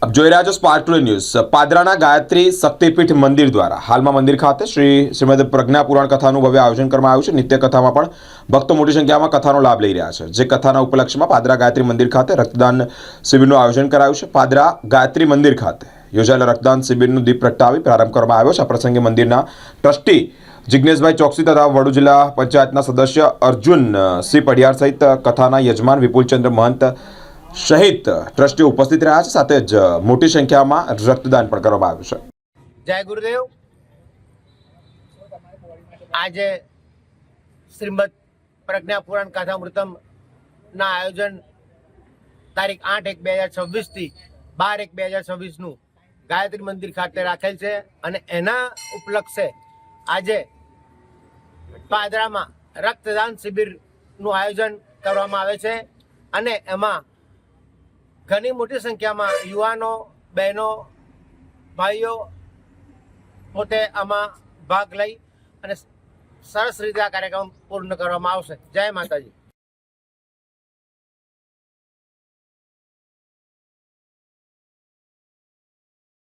આપ જોઈ રહ્યા છો સ્પાર્ક ટુડે ન્યૂઝ। પાદરાના ગાયત્રી શક્તિપીઠ મંદિર દ્વારા હાલમાં મંદિર ખાતે શ્રીમદ પ્રજ્ઞા પુરાણ કથાનું ભવ્ય આયોજન કરવામાં આવ્યું છે। નિત્ય કથામાં પણ ભક્તો મોટી સંખ્યામાં કથાનો લાભ લઈ રહ્યા છે। જે કથાના ઉપલક્ષ્યમાં પાદરા ગાયત્રી મંદિર ખાતે રક્તદાન શિબિરનું આયોજન કરાયું છે। પાદરા ગાયત્રી મંદિર ખાતે યોજાયેલા રક્તદાન શિબિરનું દીપ પ્રગટાવી પ્રારંભ કરવામાં આવ્યો છે। આ પ્રસંગે મંદિરના ટ્રસ્ટી જિજ્ઞેશભાઈ ચોકસી તથા વડોદરા જિલ્લા પંચાયતના સદસ્ય અર્જુન સિંહ પઢિયાર સહિત કથાના યજમાન વિપુલચંદ્ર મહંત સહિત ટ્રસ્ટીઓ ઉપસ્થિત રહ્યા છે। સાથે જ મોટી સંખ્યામાં રક્તદાન પણ કરવામાં આવ્યું છે। જય ગુરુદેવ। આજે શ્રીમદ પ્રજ્ઞા પુરાણ કથામૃતમ ના આયોજન તારીખ 8/1/2026 થી 12/1/2026 નું ગાયત્રી મંદિર ખાતે રાખેલ છે અને એના ઉપલક્ષે આજે પાદરામાં રક્તદાન શિબિરનું આયોજન કરવામાં આવે છે અને એમાં ઘણી મોટી સંખ્યામાં યુવાનો, બહેનો, ભાઈઓ પોતે આમાં ભાગ લઈ અને સરસ રીતે આ કાર્યક્રમ પૂર્ણ કરવામાં આવશે। જય માતાજી।